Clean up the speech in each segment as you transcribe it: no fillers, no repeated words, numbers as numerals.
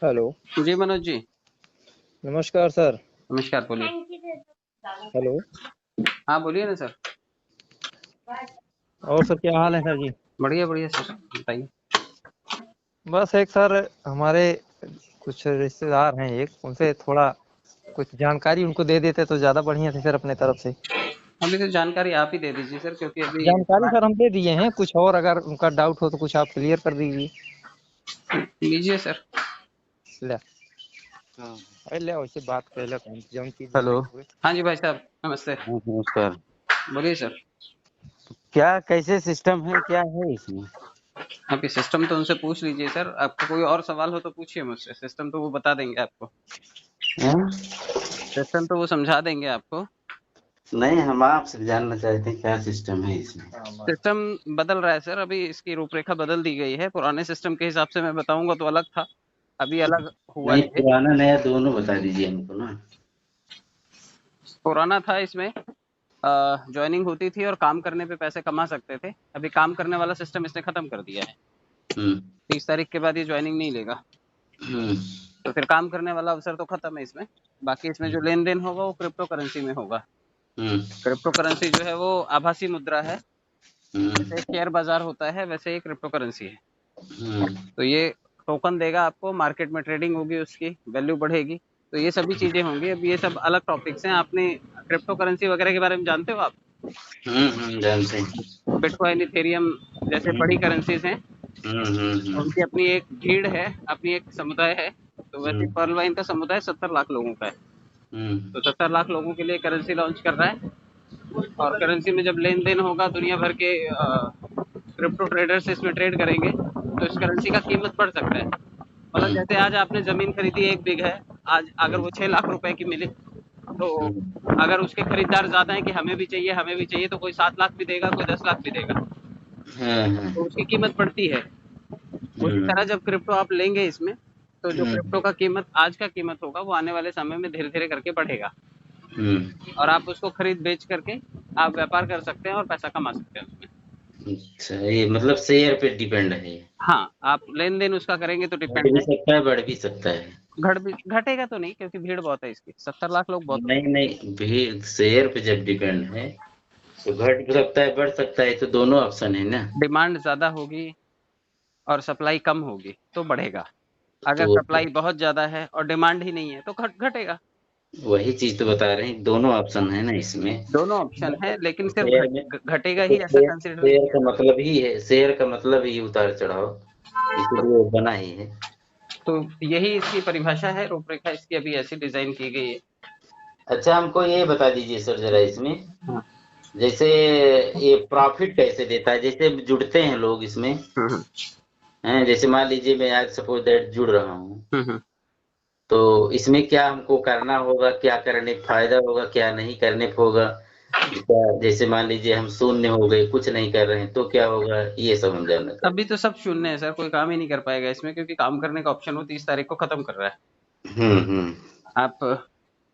Hello. जी मनोज जी। नमस्कार sir. नमस्कार, बोलिए। हेलो। हाँ बोलिए ना सर। और सर क्या हाल है सर जी? बढ़िया बढ़िया सर, बताइए। बस एक सर, हमारे कुछ रिश्तेदार हैं, एक उनसे थोड़ा कुछ जानकारी उनको दे देते तो ज्यादा बढ़िया थी सर अपने तरफ से। अभी तो जानकारी आप ही दे दीजिए सर, क्योंकि अभी जानकारी सर हम दे दिए हैं, कुछ और अगर उनका डाउट हो तो कुछ आप क्लियर कर दीजिए। लीजिए सर। ले। हाँ। अरे ले वैसे बात कर ले, जौन चीज हेलो। नहीं हुए। हाँ जी भाई साहब, नमस्ते। नमस्कार। बोलिए सर। क्या कैसे सिस्टम है, क्या है इसमें? आपकी सिस्टम तो उनसे पूछ लीजिए सर, आपको कोई और सवाल हो तो पूछिए मुझसे, सिस्टम तो वो बता देंगे आपको। हैं? सिस्टम तो वो समझा देंगे आपको। नहीं, हम आपसे जानना चाहते हैं क्या सिस्टम है इसमें। सिस्टम बदल रहा है सर, अभी इसकी रूपरेखा बदल दी गई है। पुराने सिस्टम के हिसाब से मैं बताऊंगा तो अलग था, अभी अलग हुआ नहीं, है ये। पुराना नया दोनों बता दीजिए हमको ना। पुराना था, इसमें ज्वाइनिंग होती थी और काम करने पे पैसे कमा सकते थे। अभी काम करने वाला सिस्टम इसने खत्म कर दिया है। हम्म 30 तारीख के बाद ये ज्वाइनिंग नहीं लेगा, हम्म तो फिर काम करने वाला अवसर तो खत्म है इसमें। बाकी इसमें जो लेन देन होगा वो क्रिप्टो करेंसी में होगा। हम्म क्रिप्टो करेंसी जो है वो आभासी मुद्रा है। जैसे हम्म शेयर बाजार होता है वैसे ही क्रिप्टो करेंसी है। हम्म तो ये टोकन देगा आपको, मार्केट में ट्रेडिंग होगी, उसकी वैल्यू बढ़ेगी। तो ये सभी चीजें होंगी। अब ये सब अलग टॉपिक्स हैं। आपने क्रिप्टो करेंसी वगैरह के बारे में जानते हो आप? जानते हैं। बिटकॉइन, इथेरियम जैसे बड़ी हम्म करेंसीज हैं, हम्म उनकी अपनी एक भीड़ है, अपनी एक समुदाय है। तो वैसे हम्म पर्ल वाइन का समुदाय 70 लाख लोगों का है। हम्म तो 70 लाख लोगों के लिए करेंसी लॉन्च कर रहा है। और करेंसी में जब लेन देन होगा, दुनिया भर के क्रिप्टो ट्रेडर्स इसमें ट्रेड करेंगे, तो इस करेंसी का कीमत बढ़ सकता है। मतलब हम्म जैसे आज आपने जमीन खरीदी 1 बीघा है, आज अगर वो 6 लाख रुपए की मिले, तो हम्म अगर उसके खरीदार ज्यादा है कि हमें भी चाहिए हमें भी चाहिए, तो कोई 7 लाख भी देगा, कोई 10 लाख भी देगा, तो उसकी कीमत बढ़ती है। उसी तरह जब क्रिप्टो आप लेंगे इसमें, तो जो क्रिप्टो का कीमत आज का कीमत होगा वो आने वाले समय में धीरे धीरे करके बढ़ेगा। हम्म और आप उसको खरीद बेच करके आप व्यापार कर सकते हैं और पैसा कमा सकते हैं उसमें। अच्छा, ये मतलब शेयर पे डिपेंड है ये। हाँ, आप लेन देन उसका करेंगे तो घट डिपेंड भी है। सकता है, बढ़ भी सकता है। घटेगा तो नहीं, क्योंकि भीड़ बहुत है इसकी, 70 लाख लोग बहुत नहीं होते हैं। नहीं, भी शेयर पे जब डिपेंड है तो घट भी सकता है, बढ़ सकता है, तो दोनों ऑप्शन है ना। डिमांड ज्यादा होगी और सप्लाई कम होगी तो बढ़ेगा। तो अगर सप्लाई बहुत ज्यादा है और डिमांड ही नहीं है तो घटेगा। वही चीज तो बता रहे हैं, दोनों ऑप्शन है ना इसमें। दोनों ऑप्शन है, लेकिन सिर्फ शेयर में घटेगा तो ही ऐसा शेयर कंसिडर नहीं शेयर किया का जाता। मतलब ही है, शेयर का मतलब ही उतार चढ़ाव, इसीलिए वो बना ही है। तो यही इसकी परिभाषा है, रूपरेखा इसकी अभी ऐसी डिजाइन की गई है। अच्छा, हमको ये बता दीजिए सर जरा इसमें, हाँ। जैसे ये प्रॉफिट कैसे देता है, जैसे जुड़ते हैं लोग इसमें, हम्म हैं, जैसे मान लीजिए मैं आज सपोज दैट जुड़ रहा हूँ, हम्म। तो इसमें क्या हमको करना होगा, क्या करने पे फायदा होगा, क्या नहीं करने पे होगा? क्या जैसे मान लीजिए हम शून्य हो गए, कुछ नहीं कर रहे हैं, तो क्या होगा, ये सब हम जानना अभी चाहते तो सब शून्य है सर, कोई काम ही नहीं कर पाएगा इसमें, क्योंकि काम करने का ऑप्शन वो 30 तारीख को खत्म कर रहा है। हैं। आप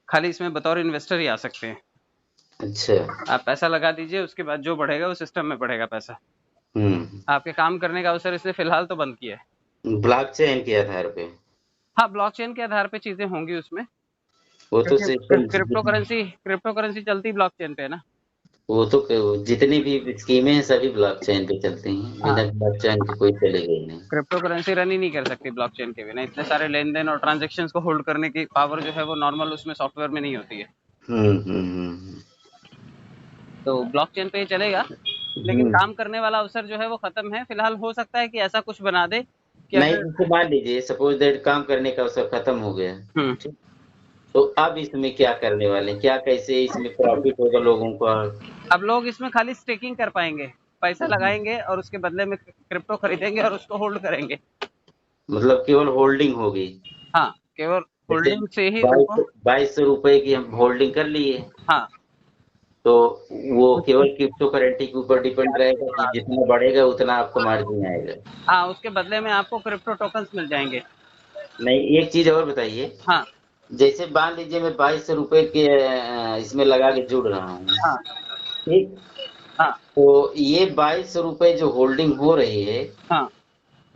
खाली इसमें बतौर इन्वेस्टर ही आ सकते हैं। अच्छा। आप पैसा लगा दीजिए, उसके बाद जो बढ़ेगा वो सिस्टम में बढ़ेगा पैसा। हम्म आपके काम करने का अवसर इसने फिलहाल तो बंद किया है। ब्लॉकचेन के आधार पे? हाँ, ब्लॉकचेन के आधार पे चीजें होंगी उसमें, वो तो क्योंकि सिस्टम, क्रिप्टो करेंसी चलती ब्लॉकचेन पे है ना। वो तो जितनी भी स्कीमें हैं सभी ब्लॉकचेन पे चलती हैं, हाँ, बिना ब्लॉकचेन के कोई चलेगा ही नहीं। क्रिप्टो करेंसी रन ही नहीं कर सकती ब्लॉकचेन के बिना। इतने सारे लेन देन और ट्रांजेक्शन को होल्ड करने की पावर जो है वो नॉर्मल उसमें सॉफ्टवेयर में नहीं होती है। हम्म तो ब्लॉकचेन पे ही चलेगा, लेकिन हम्म। काम करने वाला अवसर जो है वो खत्म है फिलहाल। हो सकता है कि ऐसा कुछ बना दे कि नहीं, अगर जैसे मान लीजिए सपोज दैट काम करने का अवसर खत्म हो गया, हम्म ठीक, तो अब इसमें क्या करने वाले हैं? क्या कैसे इसमें प्रॉफिट होगा लोगों का? अब लोग इसमें खाली स्टेकिंग कर पाएंगे, पैसा लगाएंगे और उसके बदले में क्रिप्टो खरीदेंगे और उसको होल्ड करेंगे। मतलब केवल होल्डिंग होगी? हाँ, केवल जैसे होल्डिंग से ही उनको। 2200 रुपए की हम होल्डिंग कर लिए, हाँ, तो वो उसके केवल क्रिप्टो करेंसी के ऊपर डिपेंड रहेगा कि जितना बढ़ेगा उतना आपको मार्जिन आएगा? हाँ, उसके बदले में आपको क्रिप्टो टोकन्स मिल जाएंगे। नहीं, एक चीज और बताइए, हाँ जैसे मान लीजिए मैं 2200 रुपए के इसमें लगा के जुड़ रहा हूँ, हाँ ठीक, हाँ तो ये 2200 रुपए जो होल्डिंग हो रही है, हाँ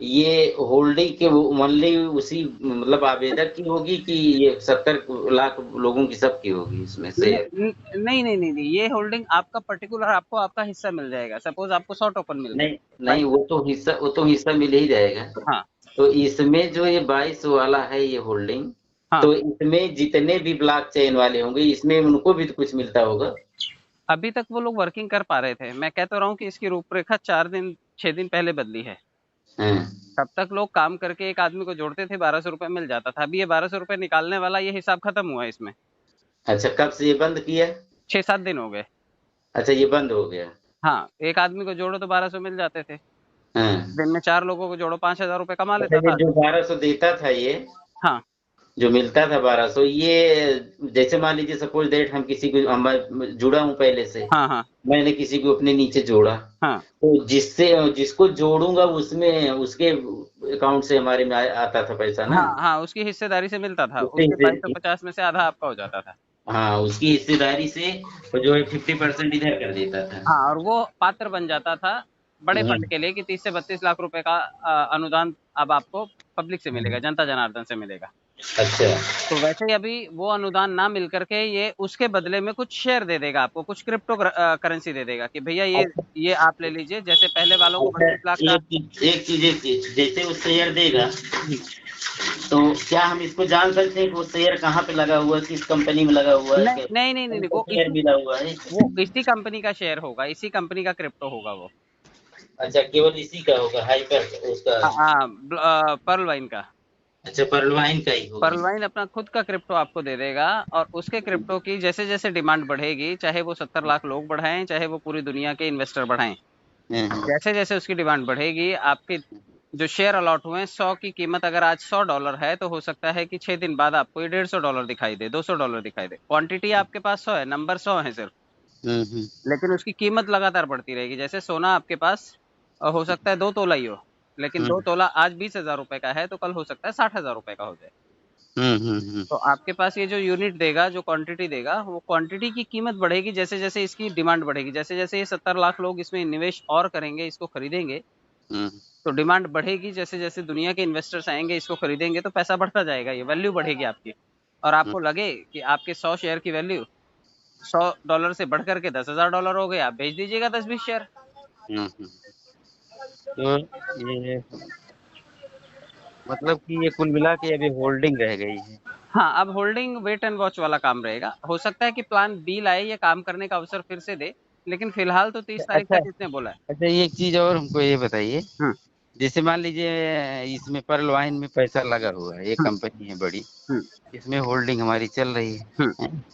ये होल्डिंग के ओनली उसी मतलब आवेदक की होगी कि ये 70 लाख लोगों की सबकी होगी इसमें से? नहीं नहीं नहीं नहीं, ये होल्डिंग आपका पर्टिकुलर, आपको आपका हिस्सा मिल जाएगा। सपोज आपको 100 टोकन मिल गए। नहीं नहीं, वो तो हिस्सा मिल ही जाएगा। हाँ तो इसमें जो ये 22 वाला है ये होल्डिंग, हाँ, तो इसमें जितने भी ब्लॉक चेन वाले होंगे इसमें उनको भी तो कुछ मिलता होगा। अभी तक वो लोग वर्किंग कर पा रहे थे। मैं कह तो रहा हूँ कि इसकी रूपरेखा 4 दिन 6 दिन पहले बदली है। हाँ। तब तक लोग काम करके एक आदमी को जोड़ते थे, 1200 रुपए मिल जाता था। अभी ये 1200 रुपए निकालने वाला ये हिसाब खत्म हुआ है इसमें। अच्छा, कब से ये बंद किया? 6 7 दिन हो गए। अच्छा, ये बंद हो गया। हाँ, एक आदमी को जोड़ो तो 1200 मिल जाते थे। हाँ। दिन में 4 लोगों को जोड़ो, 5000 रुपए कमा अच्छा, लेता ये था। जो 1200 देता था ये, हाँ जो मिलता था 1200, ये जैसे मान लीजिए सपोज दैट हम किसी को, मैं जुड़ा हूँ पहले से, हाँ हाँ मैंने किसी को अपने नीचे जोड़ा, हाँ तो जिसको जोड़ूंगा उसमें उसके अकाउंट से हमारे में आता था पैसा ना? हाँ हाँ, उसकी हिस्सेदारी से मिलता था। उससे उसके हिस्से- 2250 में से आधा आपका हो जाता था। हाँ, उसकी हिस्सेदारी से वो जो है 50% इधर कर देता था। हाँ, और वो पात्र बन जाता था बड़े हाँ। फंड के लिए कि 30 से 32 लाख रुपए का अनुदान अब आपको पब्लिक से मिलेगा, जनता जनार्दन से मिलेगा। अच्छा। तो वैसे ही अभी वो अनुदान ना मिल करके ये उसके बदले में कुछ शेयर दे देगा आपको, कुछ क्रिप्टो करेंसी दे देगा कि भैया ये आप ले लीजिए। जैसे पहले वालों को अच्छा, 32 लाख का। एक चीज जैसे वो शेयर देगा, तो क्या हम इसको जान सकते हैं कि वो शेयर कहाँ पे लगा हुआ है, किस कंपनी में लगा हुआ है, नहीं नहीं नहीं नहीं, नहीं, हमको शेयर मिला हुआ है? वो इसी कंपनी का शेयर होगा, इसी कंपनी का क्रिप्टो होगा वो। अच्छा, केवल इसी का होगा, हाइपर उसका? हाँ, पर्ल वाइन का। अच्छा, परलवाइन का ही होगा। पर्ल वाइन अपना खुद का क्रिप्टो आपको दे देगा, और उसके क्रिप्टो की जैसे जैसे डिमांड बढ़ेगी, चाहे वो 70 लाख लोग बढ़ाएं, चाहे वो पूरी दुनिया के इन्वेस्टर बढ़ाएं, जैसे जैसे उसकी डिमांड बढ़ेगी, आपके जो शेयर अलॉट हुए हैं, 100 की कीमत अगर आज $100 है, तो हो सकता है कि 6 दिन बाद आपको ये $150 दिखाई दे, $200 दिखाई दे। क्वांटिटी आपके पास 100 है, नंबर 100 है सिर्फ, लेकिन उसकी कीमत लगातार बढ़ती रहेगी। जैसे सोना आपके पास हो सकता है 2 तोला ही हो, लेकिन 2 तोला आज 20,000 रुपए का है, तो कल हो सकता है 60,000 रुपए का हो जाए। तो आपके पास ये जो यूनिट देगा, जो क्वांटिटी देगा, वो क्वांटिटी की कीमत बढ़ेगी जैसे जैसे इसकी डिमांड बढ़ेगी। जैसे जैसे ये 70 लाख लोग इसमें निवेश और करेंगे, इसको खरीदेंगे, तो डिमांड बढ़ेगी। जैसे जैसे दुनिया के इन्वेस्टर्स आएंगे, इसको खरीदेंगे, तो पैसा बढ़ता जाएगा, ये वैल्यू बढ़ेगी आपकी। और आपको लगे कि आपके 100 शेयर की वैल्यू $100 से बढ़ करके $10,000 हो गए, आप बेच दीजिएगा 10-20 शेयर। तो ये मतलब कि ये कुल मिला के अभी होल्डिंग रह गई है। हाँ, अब होल्डिंग वेट एंड वॉच वाला काम रहेगा। हो सकता है कि प्लान बी लाए, ये काम करने का अवसर फिर से दे, लेकिन फिलहाल तो 30 तारीख अच्छा तक इसने बोला है। अच्छा, ये एक चीज और हमको ये बताइए, हम्म जैसे मान लीजिए इसमें पर्ल वाइन में पैसा लगा हुआ है, एक हम्म कंपनी है बड़ी, हम्म इसमें होल्डिंग हमारी चल रही है, हम्म। हैं?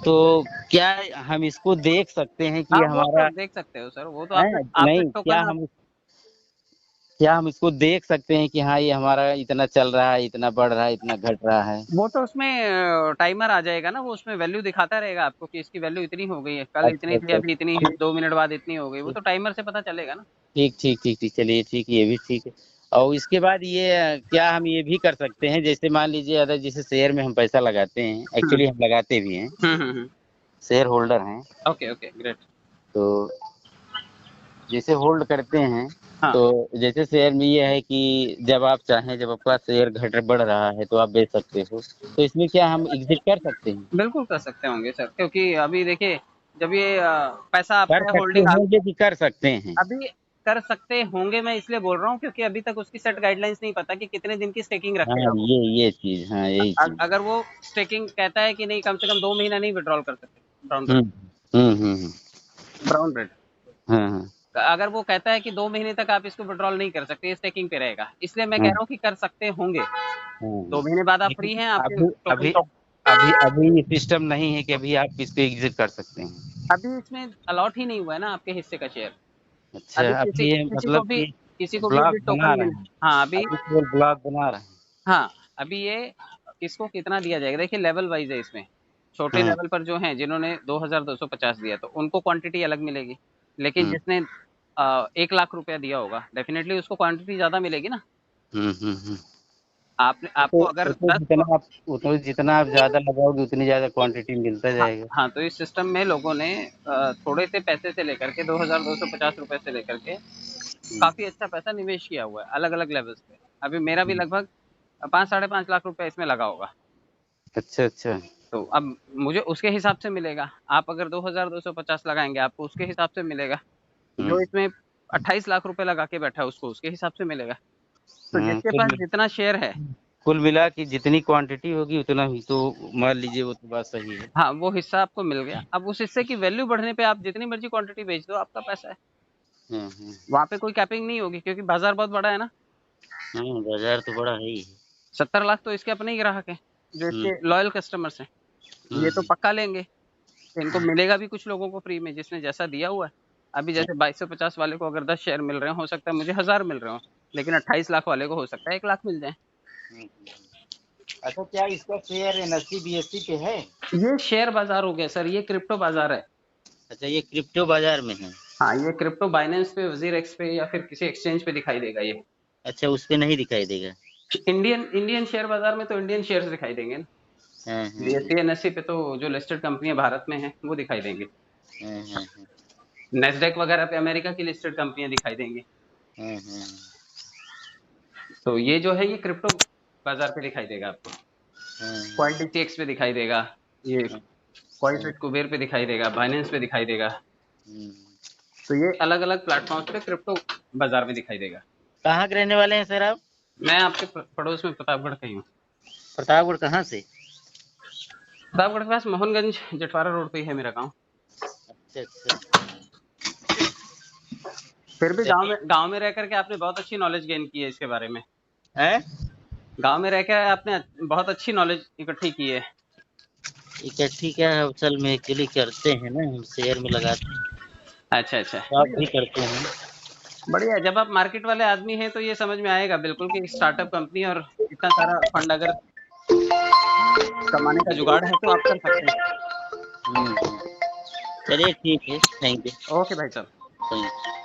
तो क्या हम इसको देख सकते हैं कि हाँ, वो तो हमारा देख सकते हो सर, वो तो है? आपके नहीं, टोकन आप। क्या हम इसको देख सकते हैं कि हाँ ये हमारा इतना चल रहा है, इतना बढ़ रहा है, इतना घट रहा है? वो तो उसमें टाइमर आ जाएगा ना, वो उसमें वैल्यू दिखाता रहेगा आपको कि इसकी वैल्यू इतनी हो गई है, कल अच्छा इतनी थी, अच्छा, अभी इतनी है, 2 मिनट बाद इतनी हो गई। वो तो टाइमर से पता चलेगा ना। ठीक ठीक ठीक ठीक, चलिए ठीक, ये भी ठीक है। और इसके बाद ये क्या हम ये भी कर सकते हैं, जैसे मान लीजिए अगर जैसे शेयर में हम पैसा लगाते हैं, हम्म एक्चुअली हम लगाते भी हैं, हम्म। शेयर होल्डर हैं, ओके ओके, ग्रेट। तो जैसे होल्ड करते हैं, हाँ, तो जैसे शेयर में ये है कि जब आप चाहें, जब आपका शेयर घट बढ़ रहा है तो आप बेच सकते हो, तो इसमें क्या हम एग्जिट कर सकते हैं? बिल्कुल कर सकते होंगे सर, क्योंकि अभी देखिए, जब ये पैसा कर आपका है सकते होल्डिंग आप होंगे कि कर सकते हैं? अभी कर सकते होंगे। मैं इसलिए बोल रहा हूँ क्योंकि अभी तक उसकी सेट गाइडलाइंस नहीं पता कि कितने दिन की स्टेकिंग हाँ, रखेगा वो। ये चीज, हाँ यही चीज। अगर वो स्टेकिंग कहता है कि नहीं, कम से कम 2 महीना नहीं विड्रॉल कर सकते ब्राउन ब्रेड। हम्म हम्म। ब्राउन ब्रेड हाँ हाँ अगर वो कहता है कि 2 महीने तक आप इसको विड्रॉल नहीं कर सकते, स्टेकिंग पे रहेगा, इसलिए मैं कह हाँ रहा हूँ कि कर सकते होंगे। हाँ। 2 महीने बाद आप फ्री लेकिन हैं, आपके अभी टोकन अभी तो अभी ये सिस्टम नहीं है कि अभी आप इसको एग्जिट कर सकते हैं। अभी इसमें अलॉट ही नहीं हुआ है ना आपके हिस्से का शेयर। अच्छा, अभी अभी ये मतलब कि किसी को भी ब्लॉक अभी बना टोकन रहे मिल। हैं, हाँ अभी, अभी केवल ब्लॉक बना रहे हैं। हाँ अभी ये किसको कितना दिया जाएगा, देखिए लेवल वाइज है इसमें। छोटे हाँ लेवल पर जो हैं, जिन्होंने 2250 दिया, तो उनको क्वांटिटी अलग मिलेगी। लेकिन हम्म जिसने 1 लाख रुपया दिया होगा, डेफिनेटली उसको क्वांटिटी ज्यादा मिलेगी ना। हम्म। आपको अगर 10। वो तो जितना आप ज्यादा लगाओगे उतनी ज्यादा क्वांटिटी मिलता हाँ जाएगा। हाँ, तो इस सिस्टम में लोगों ने थोड़े से पैसे से लेकर के 2250 रुपए से लेकर के काफी अच्छा पैसा निवेश किया हुआ है अलग अलग लेवल्स पे। अभी मेरा भी लगभग 5-5.5 लाख रुपए इसमें लगा होगा। अच्छा अच्छा। तो अब मुझे उसके हिसाब से मिलेगा। आप अगर 2250 लगाएंगे आपको उसके हिसाब से मिलेगा। जो इसमें 28 लाख रुपए लगा के बैठा है उसको उसके हिसाब से मिलेगा। तो जिसके पास जितना शेयर है, कुल मिला के जितनी क्वांटिटी होगी उतना ही तो मान लीजिए, वो तो बात सही है। हाँ वो हिस्सा आपको मिल गया। अब उस हिस्से की वैल्यू बढ़ने पे आप जितनी मर्जी क्वांटिटी बेच दो, आपका पैसा है। वहां पे कोई कैपिंग नहीं होगी क्योंकि बाजार बहुत बड़ा है ना। बाजार तो बड़ा है ही। 70 लाख तो इसके अपने ही ग्राहक है जो इसके लॉयल कस्टमर्स हैं। ये तो पक्का लेंगे। इनको मिलेगा भी कुछ लोगों को फ्री में जिसने जैसा दिया हुआ है। अभी जैसे 2250 वाले को अगर 10 शेयर मिल रहे हैं, हो सकता है मुझे 1000 मिल रहे हो, लेकिन 28 लाख वाले को हो सकता है 1 लाख मिल जाए। अच्छा, क्या इसका शेयर NSE BSE पे है? ये शेयर बाजार हो गया सर, ये क्रिप्टो बाजार है। अच्छा, ये क्रिप्टो बाजार में है। हाँ, ये क्रिप्टो बाइनेंस पे, वजीर एक्स पे या फिर किसी एक्सचेंज पे दिखाई देगा ये। अच्छा, उस पे नहीं दिखाई देगा। इंडियन शेयर बाजार में तो इंडियन शेयर्स दिखाई देंगे ना। BSE NSE पे तो जो लिस्टेड कंपनी भारत में है वो दिखाई देंगे। नेस्डेक वगैरह पे अमेरिका की लिस्टेड कंपनियां दिखाई देंगी। तो ये जो है ये क्रिप्टो बाजार पे दिखाई देगा आपको। Coindex पे दिखाई देगा, ये कॉइनफिट कुबेर पे दिखाई देगा, बाइनेंस पे दिखाई देगा। तो ये अलग अलग प्लेटफॉर्म्स पे क्रिप्टो बाजार में दिखाई देगा। कहाँ के रहने वाले हैं सर आप? मैं आपके पड़ोस में प्रतापगढ़ का ही हूँ। प्रतापगढ़ कहाँ से? प्रतापगढ़ के पास मोहनगंज जटवारा रोड पे ही है मेरा गाँव। अच्छा अच्छा। फिर भी गांव में रह करके आपने बहुत अच्छी नॉलेज गेन की है इसके बारे में। गांव में रहकर आपने बहुत अच्छी नॉलेज इकट्ठी की है। इकट्ठी क्या है, असल में एक्चुअली करते हैं ना, हम शेयर में लगाते हैं। अच्छा अच्छा, आप भी करते हैं? बढ़िया। जब आप मार्केट वाले आदमी हैं तो ये समझ में आएगा बिल्कुल कि स्टार्टअप कंपनी और इतना सारा फंड अगर कमाने का जुगाड़ है तो आप कर सकते हैं। चलिए ठीक है, थैंक यू। ओके भाई साहब। Thank you.